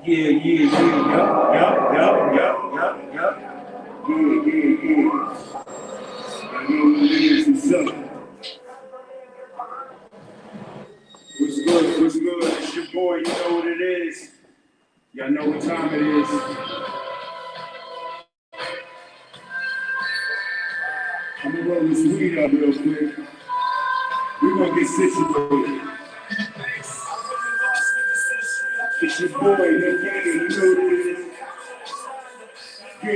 Yeah, yeah, yeah, yup. Yeah. I know what it is, what's up? What's good, what's good? It's your boy, you know what it is. Y'all know what time it is. I'm gonna roll this weed up real quick. We're gonna get situated. It's your boy, no gang, you know what it is. Yeah.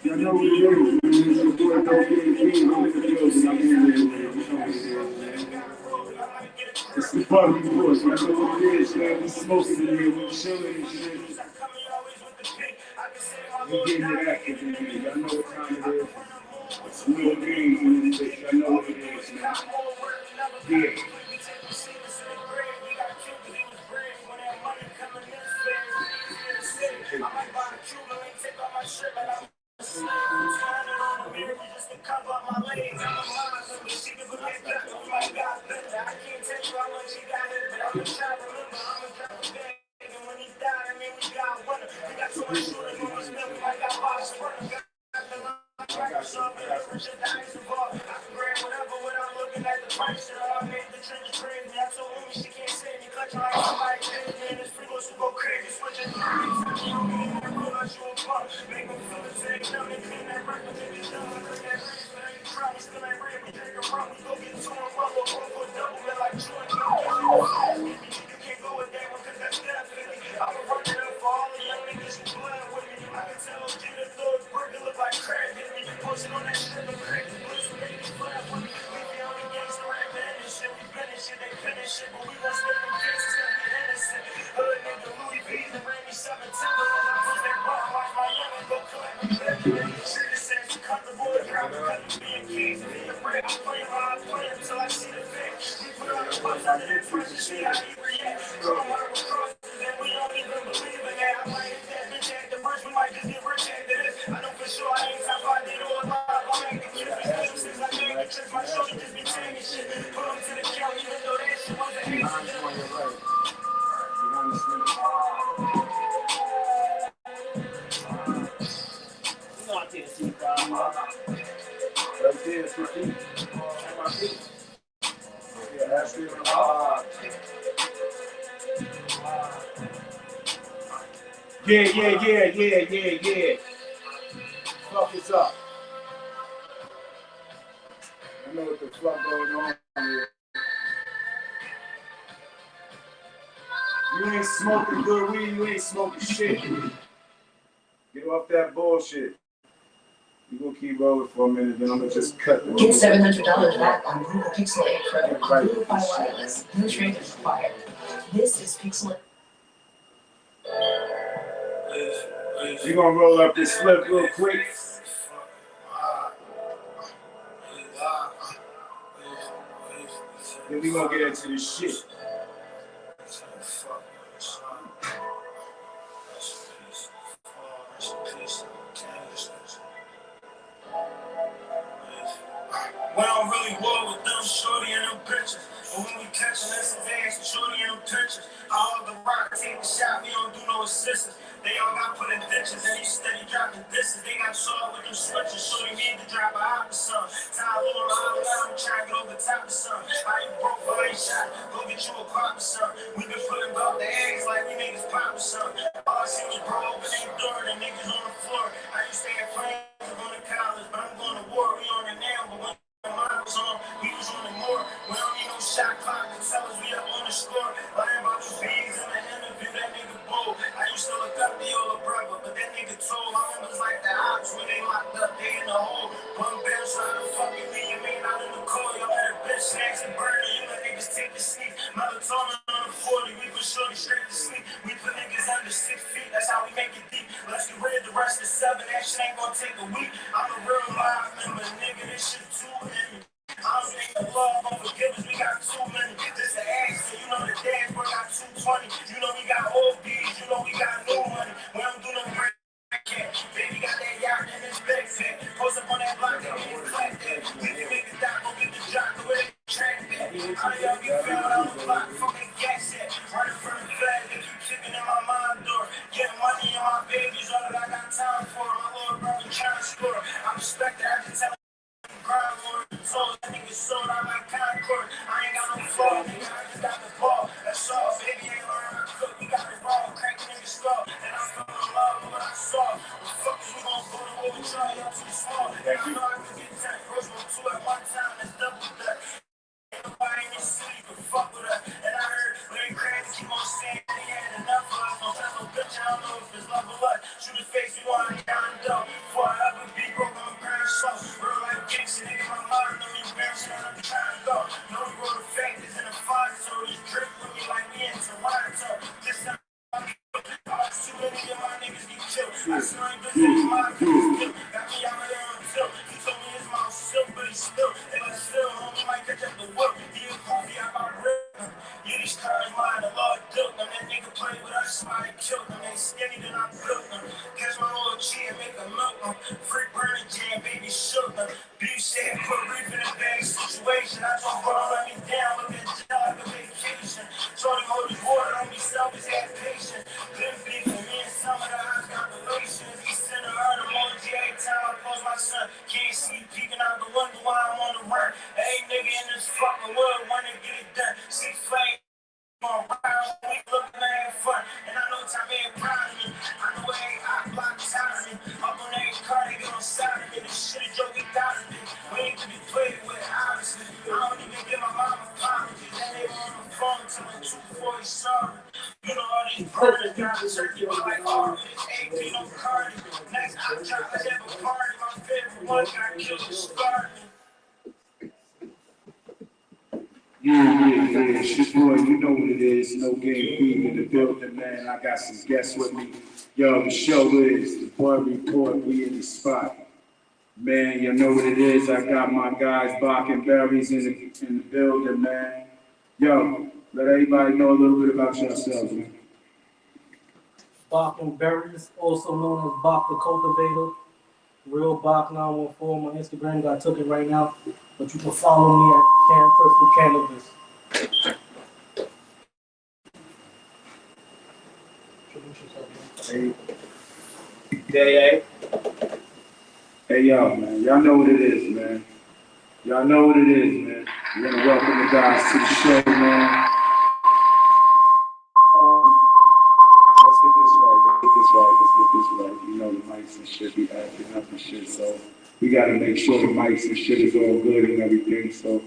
Y'all know what it is, man. It's your boy, no gang, I'm in the building. I'm in there, man. You know what it is, man. It's the Barbie Boys. Y'all know what it is, man. We smoking in here, we chilling and shit. We getting it active in here. Y'all know what time it is. It's real games in this bitch. Y'all know what it is, man. Yeah. Yeah. Fuck is up. I know what the fuck going on here. You ain't smoking good weed, you ain't smoking shit. Get off that bullshit. You gonna keep rolling for a minute, then I'm gonna just cut the Get $700 back on Google Pixel 8 Pro. Google Fi Wireless. No trade is required. This is Pixel. We're gonna roll up this slip real quick. Then we gonna get into this shit. We don't really war with them shorty and them bitches. But when we catch them, it's advanced, shorty and them pictures. I hold the rock, take the shot, we don't do no assistance. They all got put in ditches, and they steady dropping disses. They got short with them switches, shorty need to drop a hop or something. Time on, I'm trying to get over top of something. How you broke for a shot, go get you a pop or something. We been putting out the eggs like we niggas pop or something. All I see was bro, but ain't door, the niggas on the floor. I used to stay at friends, I'm going to college, but I'm going to war, we on it now, but when was on, we was on the more. We don't need no shot clock to tell us we up on the score. Lying about the fees in the interview, that nigga bold. I used to look up the older brother, but that nigga told my members like the ops when they locked up, they in the hole. One bell trying to fucking leave your man out in the cold. Y'all better bitch snacks and burner, you let niggas take the sneak. Melatonin on the 40, we put shorty straight to sleep. We put niggas under 6 feet, that's how we make it deep. Let's get rid of the rest of 7, that shit ain't gonna take a week. I'm a real live member, nigga, this shit too in me. I don't think the love gon' forgive us, we got too many. This the ass, so you know the dance, we got 220. You know we got I be feeling on the block, fucking gas at. Running from the flag, they keep kicking in my mind door. Getting money in my babies, all that I got time for. My little brother trying to score. I respect that, I can tell. Grind more, so that nigga sold out like Concord. I ain't got no flow, nigga, I just got the ball. That's all, baby, ain't learn how to cook. We got it raw, crack the nigga skull. And I fell in love with what I saw. The fuck is we gon' go to war? We try, y'all too small. And I know I can get 10 girls on 2 at one time. That's double that. Nobody in this city can fuck with us. And I heard Larry Craig keep on saying they had enough of us. Don't tell no bitch, I don't know if it's love or what. Shoot his face, you want to down and down. Before I ever be broke, I'm grand slow. Real like gangsta, nigga, my mind, no embarrassing, I'm trying to go. No, we roll the factors in the fire, so just drip with me like me in Toronto. This time, I'm too many of my niggas get killed. I still ain't visiting my niggas still. Got me out there on tilt. He told me his mouth silk, but he still. If I still, homie might catch up the whip. He a goofy, I got rip. Yeah, these cars mine, the Lord built them. That nigga play with us, somebody killed them. They skinny, then I built them. Catch my little chin, make a milk them. Free burning jam, baby, shook them. Beef said, put reef in a bad situation. I told bro, let me down, look at jail like a vacation. Told him hold his water, don't be selfish, have patience. Been beef for me and some of the hot compilations. He sent a heart emoji every time I post my son. Can't see peeking out the window while I'm on the run. Hey, nigga in this fucking wood, wanna get it done. See flame on round, we looking at it fun. And I know time ain't proud of me. I know it ain't hot block tired of me. Up on every car, they get on side of me. This shit is joking down to me. We ain't to be played with, obviously. I don't even give my mom apologies. And they were on the phone till like 2 before he saw me. You know all these brothers got to circle like all this AP, no Cardi. Next, I try to have a party. My favorite one got killed and scarred me. Yeah, it's your boy, you know what it is. No Game Queen in the building, man. I got some guests with me. Yo, the show is the Boy Report. We in the spot. Man, you know what it is. I got my guys, BOC&BERRIES, in the building, man. Yo, let everybody know a little bit about yourselves, man. BOC&BERRIES, also known as Bach the Cultivator. Real Bach 914. My Instagram got took it right now, but you can follow me at Can Crystal Cannabis. Hey, yo, man. Y'all know what it is, man. Y'all know what it is, man. We're gonna welcome the guys to the show, man. Let's get this right. You know, the mics and shit be acting up and shit, so we gotta make sure the mics and shit is all good and everything, so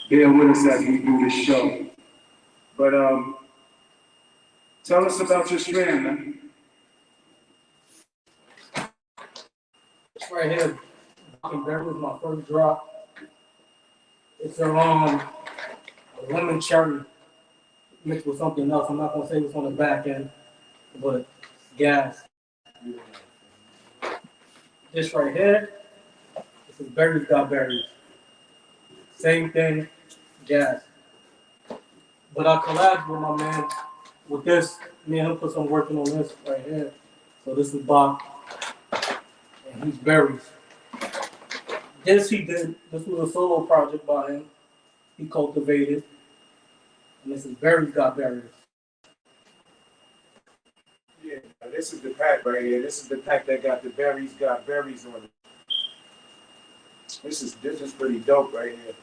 bear with us as we do this show. But, tell us about your strand, man. It's right here. BOC&BERRIES, my first drop. It's a lemon cherry mixed with something else. I'm not gonna say what's on the back end, but gas. This right here, this is Berries Got Berries. Same thing, gas. But I collabed with my man with this. Me and him put some working on this right here. So this is Bob, and he's Berries. This he did. This was a solo project by him. He cultivated, and this is Berries Got Berries. Yeah, this is the pack right here. This is the pack that got the Berries Got Berries on it. This is pretty dope right here.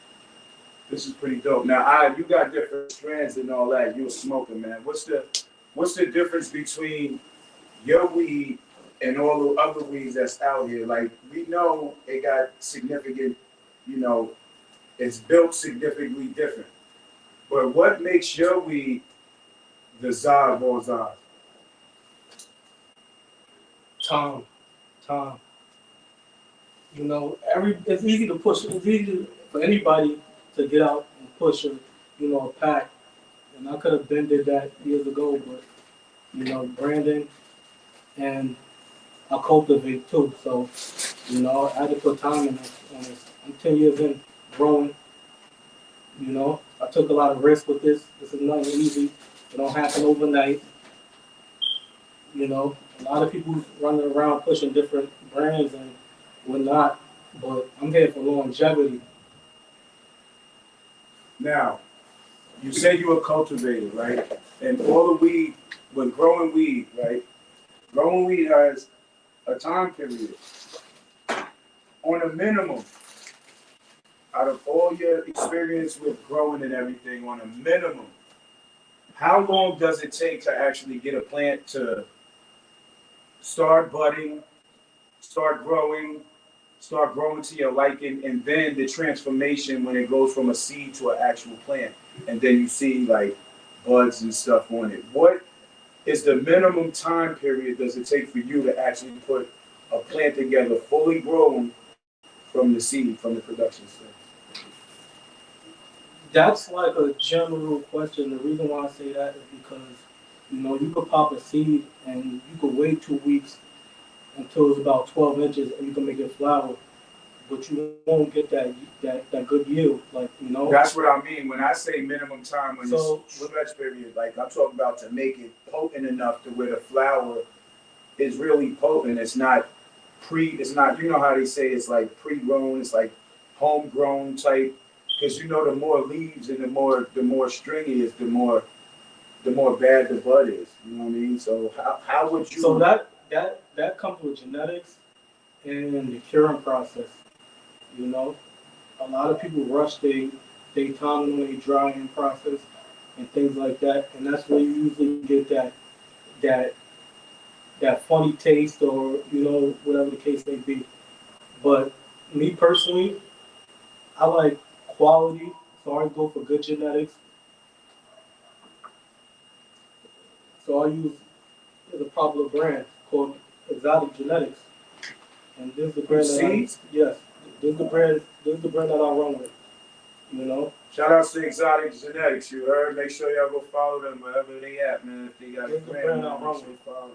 This is pretty dope. Now, you got different strands and all that. You're a smoker, man. What's the difference between your weed and all the other weeds that's out here? Like, we know it got significant, you know, it's built significantly different. But what makes your weed the czar of all czars? Time. You know, it's easy to push. It's easy for anybody to get out and push a pack. And I could have been did that years ago, but branding and I cultivate too. So, I had to put time in this. I'm 10 years in growing. I took a lot of risks with this. This is nothing easy. It don't happen overnight. A lot of people running around pushing different brands and we're not. But I'm here for longevity. Now, you say you're a cultivator, right? And all the weed, when growing weed, right? Growing weed has a time period. On a minimum, out of all your experience with growing and everything, on a minimum, how long does it take to actually get a plant to start budding, start growing to your liking, and then the transformation when it goes from a seed to an actual plant, and then you see like buds and stuff on it? What is the minimum time period does it take for you to actually put a plant together fully grown from the seed, from the production stage? That's like a general question. The reason why I say that is because, you could pop a seed and you could wait 2 weeks until it's about 12 inches and you can make it flower, but you won't get that good yield. That's what I mean when I say minimum time when So it's stretch period. Like I'm talking about to make it potent enough to where the flower is really potent. It's not you know how they say it's like pre-grown, it's like homegrown type. Because the more leaves and the more stringy is, the more bad the bud is. You know what I mean? So how would you? So that comes with genetics and the curing process. A lot of people rush they time when they drying process and things like that, and that's where you usually get that funny taste or whatever the case may be. But me personally, I like quality, so I go for good genetics. So I use a popular brand called Exotic Genetics, and this is the brand yes, this is the brand that I run with. Shout out to Exotic Genetics. You heard? Make sure y'all go follow them wherever they at, man. If they got a brand, I run with. Follow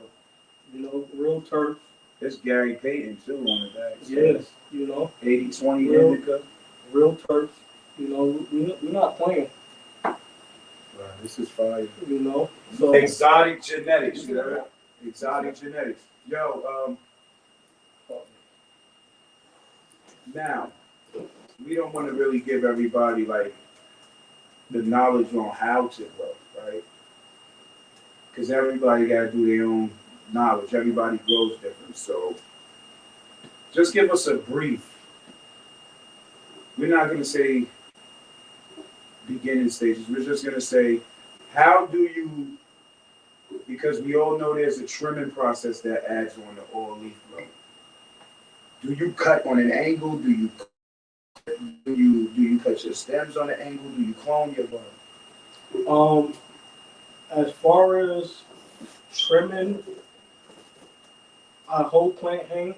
them. Real turf. There's Gary Payton too on the back. Yes, 80-20 indica. Real turf. We're not playing. Wow, this is fire. So Exotic Genetics. You heard? Exotic Genetics. Yo, now we don't want to really give everybody like the knowledge on how to grow, right? Because everybody got to do their own knowledge. Everybody grows different. So just give us a brief. We're not going to say beginning stages. We're just going to say, how do you, because we all know there's a trimming process that adds on to all leaf growth. Do you cut on an angle? Do you cut your stems on an angle? Do you clone your bud? As far as trimming, I whole plant hang,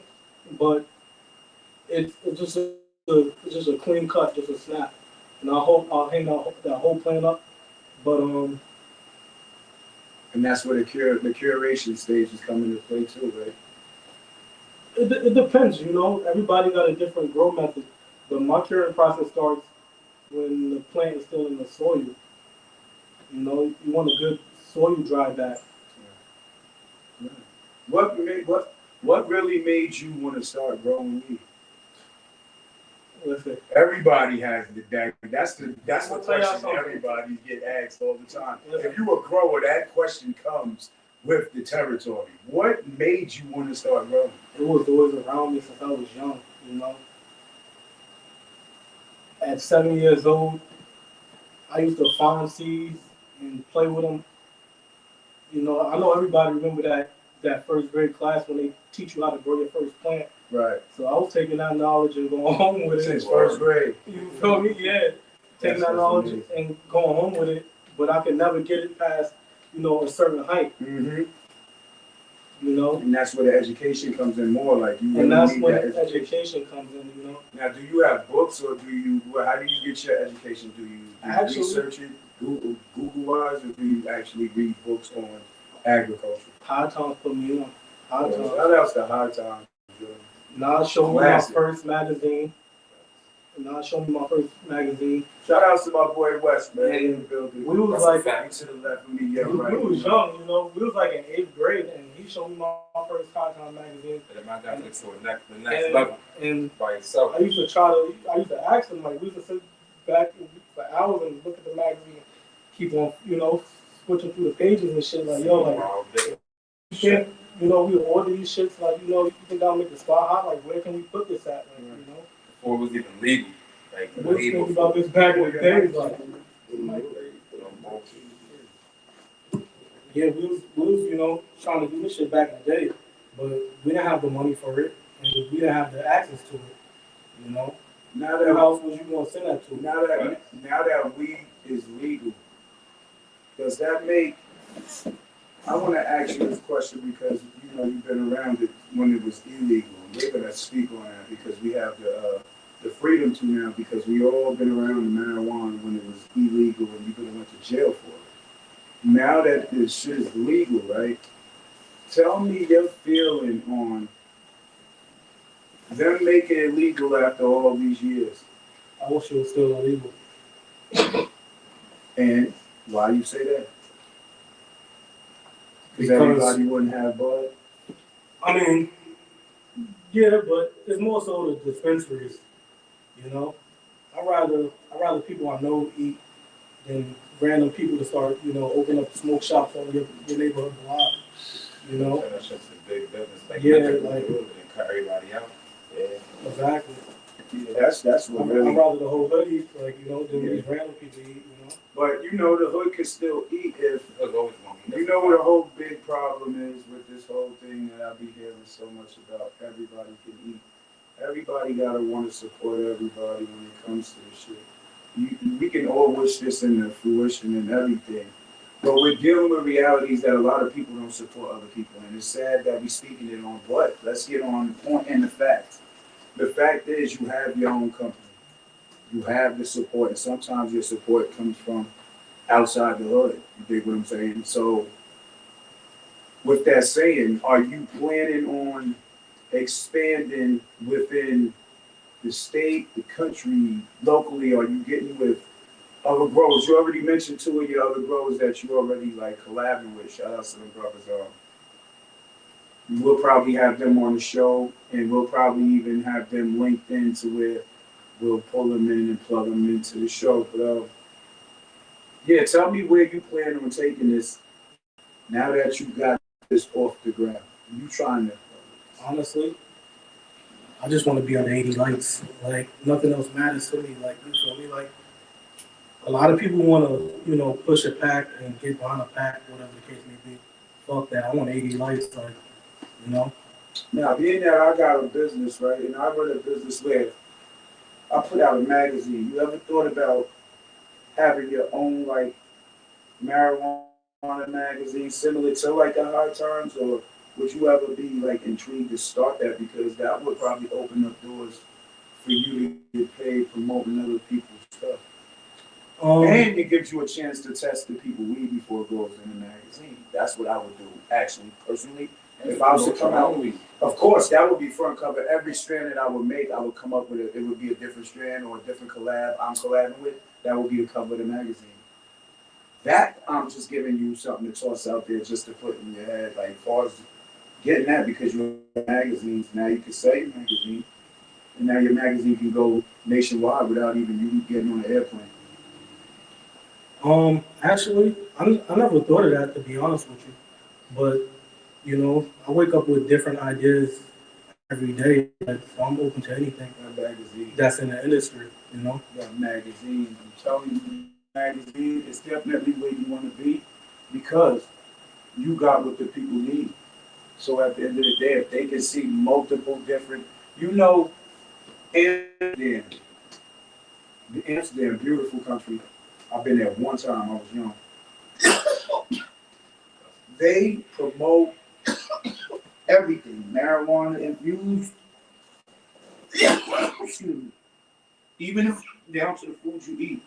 but it's just a clean cut, just a snap, and I'll hang that whole plant up, but And that's where the curation stage is coming into play too, right? It depends, Everybody got a different grow method, but my curing process starts when the plant is still in the soil. You want a good soil dry back. Yeah. What really made you want to start growing weed? Listen, Everybody has that's the question something. everybody get asked all the time. Listen. If you a grower, that question comes with the territory. What made you want to start growing? It was always around me since I was young, At 7 years old, I used to find seeds and play with them. I know everybody remember that first grade class when they teach you how to grow your first plant. Right. So I was taking that knowledge and going home with it. Since first grade. You feel me? Yeah. Taking that knowledge and going home with it, but I could never get it past, a certain height. Mm-hmm. And that's where the education comes in more. Like you. And that's when the education comes in. Now, do you have books or how do you get your education? Do you research it, Google-wise, or do you actually read books on agriculture? High Times put me on. High Times. Shout out to High Times. Now show me my first magazine. Shout out to my boy West, man. And we was like to the left of me. Yeah, right. We was young, We was like in 8th grade, and he showed me my first High Times magazine. And I got to the next level and by yourself. I used to ask him, like, we used to sit back for hours and look at the magazine keep on, switching through the pages and shit. Like, yo, like, All day. you can't, we order these shits. Like, you think I'll make the spot hot? Like, where can we put this at? Like, Before it was even legal. Like, we was thinking about this back in the day. Like, yeah, we was, trying to do this shit back in the day, but we didn't have the money for it, and we didn't have the access to it. Now Now who else was you gonna send that to? now that weed is legal, does that make? I want to ask you this question because you've been around it when it was illegal. And we're gonna speak on that because we have the freedom to now because we all been around the marijuana when it was illegal and you could have went to jail for it. Now that this shit is legal, right? Tell me your feeling on them making it legal after all these years. I wish it was still illegal. And why you say that? Because everybody wouldn't have bud? I mean, yeah, but it's more so the dispensaries. I'd rather people I know eat than random people to start, open up smoke shops on your neighborhood block. That's just a big business. Like, Yeah, like, and cut everybody out. Yeah. Exactly. Yeah, that's what really. I'd rather the whole hood eat, than these random people eat, But the hood can still eat if. There's always gonna be. What the whole big problem is with this whole thing that I be hearing so much about. Everybody can eat. Everybody gotta want to support everybody when it comes to this shit. We can all wish this into fruition and everything, but we're dealing with realities that a lot of people don't support other people, and it's sad that we're speaking it on. But let's get on point and the facts. The fact is, you have your own company. You have the support, and sometimes your support comes from outside the hood. You dig what I'm saying? So, with that saying, are you planning on expanding within the state, the country, locally? Are you getting with other growers? You already mentioned two of your other growers that you already collabing with. Shout out to them brothers. We'll probably have them on the show, and we'll probably even have them linked into where we'll pull them in and plug them into the show. But yeah, tell me where you plan on taking this now that you got this off the ground. You trying to? Honestly, I just want to be on the 80 lights. Like, nothing else matters to me. Like, you feel me? Like, a lot of people want to, push a pack and get behind a pack, whatever the case may be. Fuck that. I want 80 lights, Now, being that I got a business, right, and I run a business where I put out a magazine. You ever thought about having your own, marijuana magazine similar to, a High Times, or would you ever be, intrigued to start that? Because that would probably open up doors for you to get paid promoting other people's stuff. And it gives you a chance to test the people weed before it goes in the magazine. That's what I would do, actually, personally. If I was to come out, of course, that would be front cover. Every strand that I would make, I would come up with it. It would be a different strand or a different collab I'm collabing with. That would be the cover of the magazine. That, I'm just giving you something to toss out there just to put in your head. As far as getting that, because you're magazines, now you can sell your magazine. And now your magazine can go nationwide without even you getting on an airplane. Actually, I never thought of that, to be honest with you. But, I wake up with different ideas every day. So I'm open to anything that's in the industry, That magazine, I'm telling you, magazine is definitely where you want to be because you got what the people need. So at the end of the day, if they can see multiple different, Amsterdam, beautiful country. I've been there one time, I was young. They promote everything, marijuana infused. Excuse me. Even if down to the food you eat,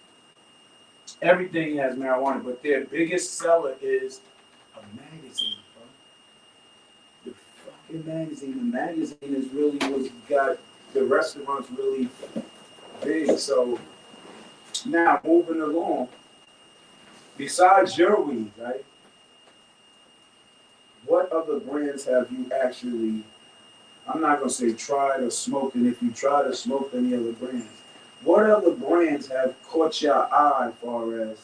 everything has marijuana, but their biggest seller is a magazine, bro. The fucking magazine. The magazine is really what's got the restaurants really big. So now moving along, besides your weed, right? What other brands have you actually, I'm not going to say tried or smoked, and if you tried or smoked any other brands, what other brands have caught your eye as far as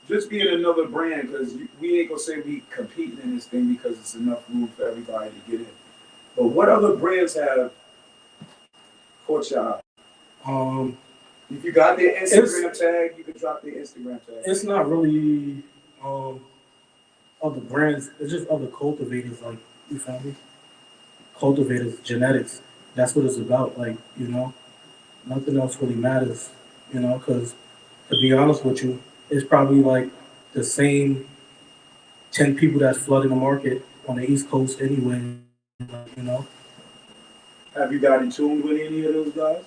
just being another brand, because we ain't gonna say we competing in this thing because it's enough room for everybody to get in. But what other brands have caught your eye? If you got their Instagram tag, you can drop their Instagram tag. It's not really other brands. It's just other cultivators. Like, you feel me? Cultivators, genetics. That's what it's about. Like, you know, nothing else really matters. You know, because to be honest with you, it's probably like the same 10 people that's flooding the market on the East Coast anyway. You know. Have you got in tune with any of those guys?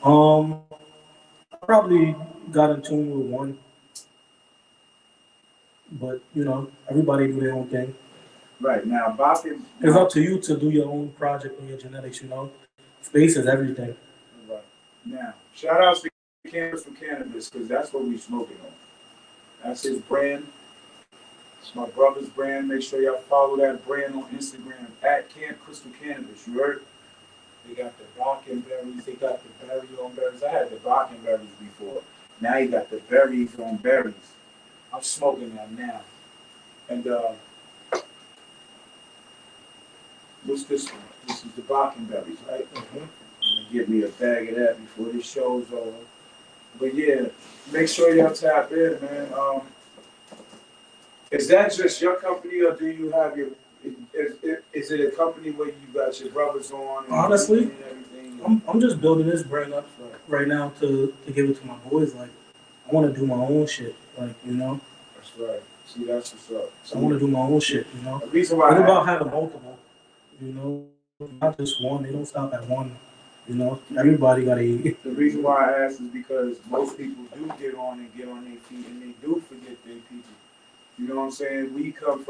I probably got in tune with one, but you know, everybody do their own thing. Right now, Boppin'. It's up to you to do your own project on your genetics. You know, space is everything. Right now, shout outs to Campus for Cannabis, because that's what we smoking on. That's his brand. It's my brother's brand. Make sure y'all follow that brand on Instagram at Camp Crystal Cannabis. You heard? They got the BOC&BERRIES. They got the berry on berries. I had the BOC&BERRIES before. Now you got the berries on berries. I'm smoking that now. And what's this one? This is the BOC&BERRIES, right? Mm-hmm. I'm gonna give me a bag of that before this show's over. But yeah, make sure y'all tap in, man. Is that just your company, or do you have your? Is it a company where you got your brothers on? And honestly, and everything? I'm just building this brand up right now to give it to my boys. Like, I want to do my own shit. Like, you know. That's right. See, that's what's up. So I want to do my own shit. You know. The reason why it's about having multiple. You know, not just one. They don't stop at one. You know, everybody gotta eat. The reason why I ask is because most people do get on their feet, and they do forget their people. You know what I'm saying? We come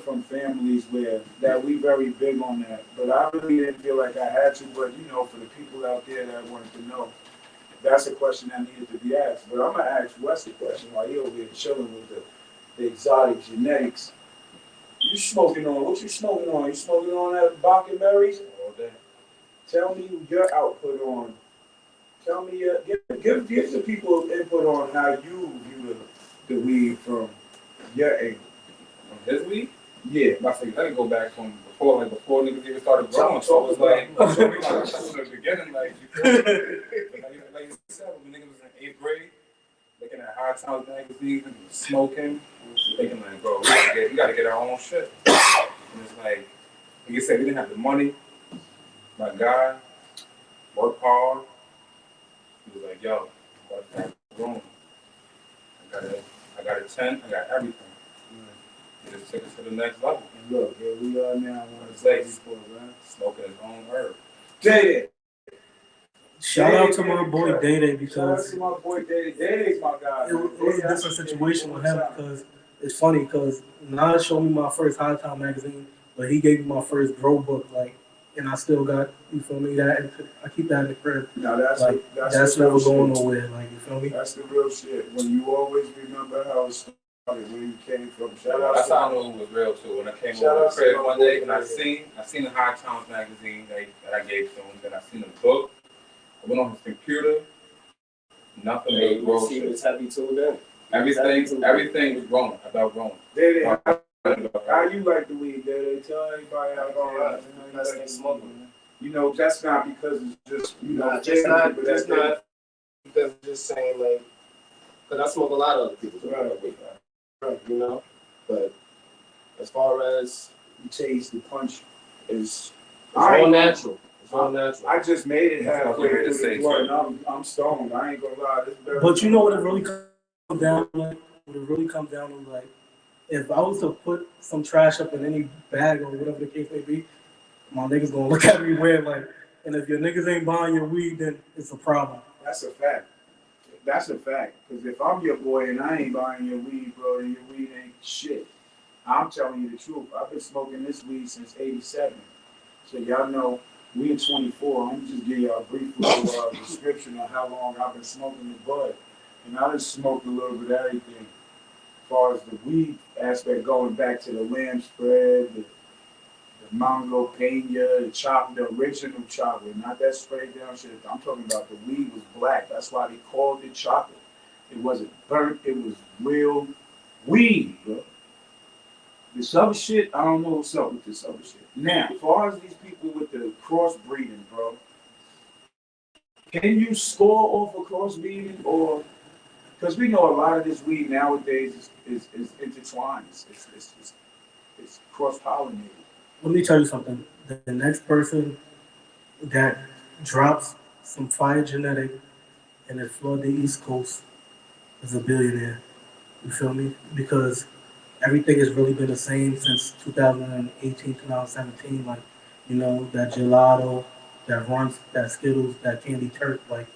from families where that we very big on that. But I really didn't feel like I had to. But you know, for the people out there that wanted to know, that's a question that needed to be asked. But I'm gonna ask Wes the question while he over here chilling with the exotic genetics. You smoking on what? You smoking on? You smoking on that BOC&BERRIES? All day. Tell me your output on. Tell me give the people input on how you view the weed from your angle. From his weed? Yeah. I think let me go back from before niggas even started growing. So it was like from the beginning, like you feel me? Like you said, when niggas was in 8th grade, looking at High Times magazines and smoking, thinking like, bro, we gotta get our own shit. And it's like you said, we didn't have the money. My guy worked hard. He was like, yo, what's growing? I got a tent, I got everything. He just took it to the next level. And look, here we are now. Smoking his own herb. Day. Shout out to my boy Day because shout out to my boy Day. Day's my guy. It was a different situation with him because it's funny because Nas showed me my first High Time magazine, but he gave me my first grow book, like, and I still got, you feel me, that I keep that in the crib. No, that's like, that's never going nowhere, like, you feel me? That's the real shit. When you always remember how it started, where you came from. Shout out. That's how I knew it was real too. When I came over the crib one day and I seen the High Times magazine that I gave to him, then I seen the book. I went on his computer. Nothing was grow shit. It's heavy too then. Everything was growing. About growing. How you like the weed? They tell everybody how to That's like smoking. You know, that's not because it's just, you know, just not because it's just saying like, because I smoke a lot of other people's weed, right? You know, but as far as you taste the punch, it's all natural. It's all natural. I just made it halfway through the blunt. I'm stoned. I ain't gonna lie. But you know what it really comes down to? What it really comes down to, like, if I was to put some trash up in any bag or whatever the case may be, my niggas gonna look at me weird, like, and if your niggas ain't buying your weed, then it's a problem. That's a fact. That's a fact. Because if I'm your boy and I ain't buying your weed, bro, and your weed ain't shit, I'm telling you the truth. I've been smoking this weed since '87. So y'all know, we in 24. I'm just give y'all a brief little description of how long I've been smoking the bud. And I just smoked a little bit of everything. As far as the weed aspect, going back to the lamb spread, the mango pena, the original chocolate, not that sprayed down shit. I'm talking about the weed was black. That's why they called it chocolate. It wasn't burnt. It was real weed, bro. This other shit, I don't know what's up with this other shit. Now, as far as these people with the crossbreeding, bro, can you score off of crossbreeding or because we know a lot of this weed nowadays is intertwined. It's cross pollinated. Let me tell you something. The next person that drops some fire genetic and it flood the East Coast is a billionaire. You feel me? Because everything has really been the same since 2018, 2017. Like, that gelato, that runs, that Skittles, that Candy Turk. Like,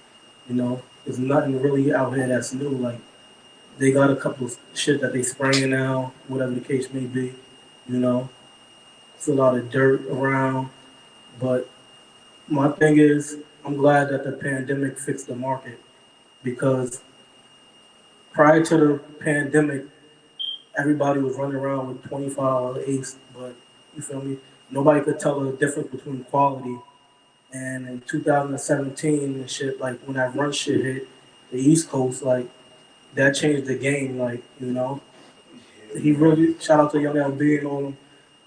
there's nothing really out here that's new. Like, they got a couple of shit that they spraying now, whatever the case may be. You know, it's a lot of dirt around. But my thing is, I'm glad that the pandemic fixed the market because prior to the pandemic, everybody was running around with 25 ace, but you feel me? Nobody could tell the difference between quality. And in 2017 and shit, like when that run shit hit the East Coast, like that changed the game. Like, he really shout out to Young LB and all them,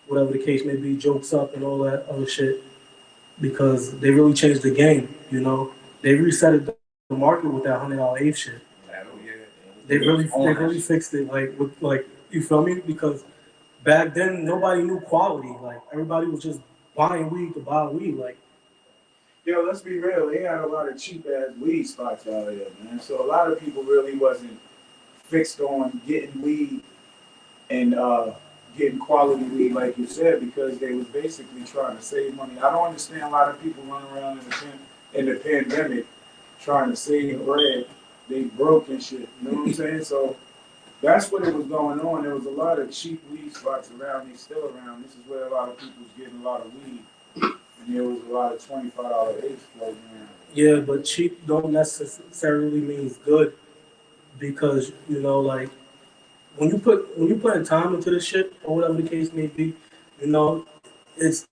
whatever the case may be, jokes up and all that other shit, because they really changed the game. They reset the market with that $100 ace shit. They really fixed it. Like you feel me? Because back then nobody knew quality. Like everybody was just buying weed to buy weed. Like, Yo, let's be real. They had a lot of cheap ass weed spots out here, man. So a lot of people really wasn't fixed on getting weed and getting quality weed, like you said, because they was basically trying to save money. I don't understand a lot of people running around in the pandemic trying to save bread. They broke and shit. You know what I'm saying? So that's what it was going on. There was a lot of cheap weed spots around. They still around. This is where a lot of people was getting a lot of weed. And there was a lot of $25 apes floating around. yeah, but cheap don't necessarily means good because like when you put time into this shit or whatever the case may be, you know, it's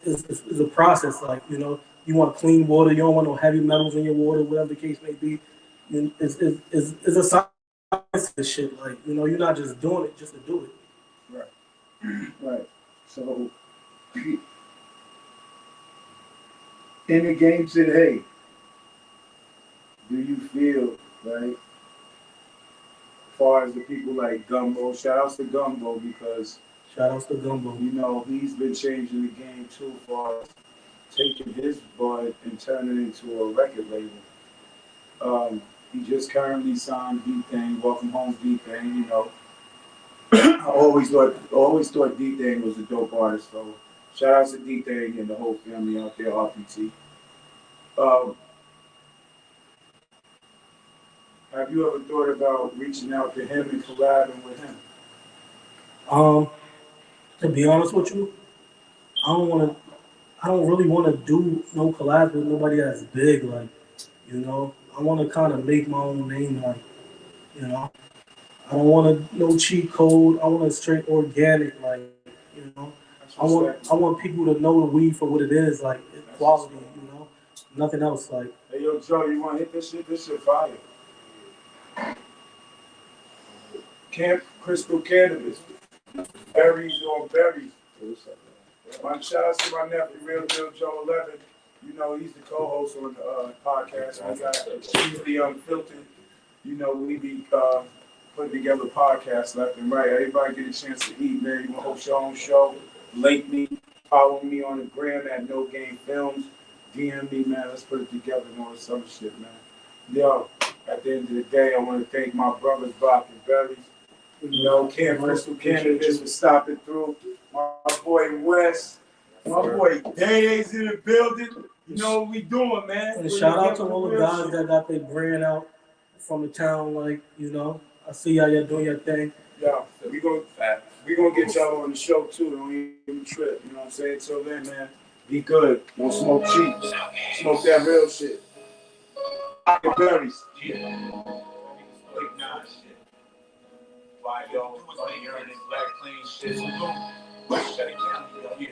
it's a process. Like you want clean water, you don't want no heavy metals in your water, whatever the case may be. It's a science to this shit. Like you're not just doing it just to do it. Right. Right. So in the game today, do you feel like, as far as the people like Gumbo, shout outs to Gumbo because Shout outs to Gumbo. he's been changing the game too, as far as taking his bud and turning it into a record label. He just currently signed D-Thang, Welcome Home D-Thang, I always thought D-Thang was a dope artist, so shout outs to D-Thang and the whole family out there, RPT. Have you ever thought about reaching out to him and collabing with him? To be honest with you, I don't really want to do no collab with nobody that's big. Like, I want to kind of make my own name. Like, I don't want no cheat code. I want a straight organic. Like, I want people to know the weed for what it is. Like, it's quality. Nothing else. Like, Hey, yo, Joe, you want to hit this shit? This shit fire. Camp Crystal Cannabis. Berries on berries. My shout out to my nephew, Real Deal Joe 11. He's the co-host on the podcast. We got Extremely Unfiltered. We be putting together podcasts left and right. Everybody get a chance to eat, man. You want to host your own show? Link me. Follow me on the gram at No Game Films. DM me, man. Let's put it together and all this other shit, man. Yo, at the end of the day, I want to thank my brothers, BOC&BERRIES. Camp Crystal Cannabis for stopping through. My boy Wes. My boy Days in the building. You know what we doing, man. And shout out to all the guys that got their brand out from the town. Like, I see y'all doing your thing. Yeah, we gonna get y'all on the show too. Don't even trip. You know what I'm saying? Till then, man, be good. Don't smoke cheap. Smoke that real shit. Berries. Yeah. Like, nah, shit. Why, yo? Black clean shit. Shut it down. Yeah.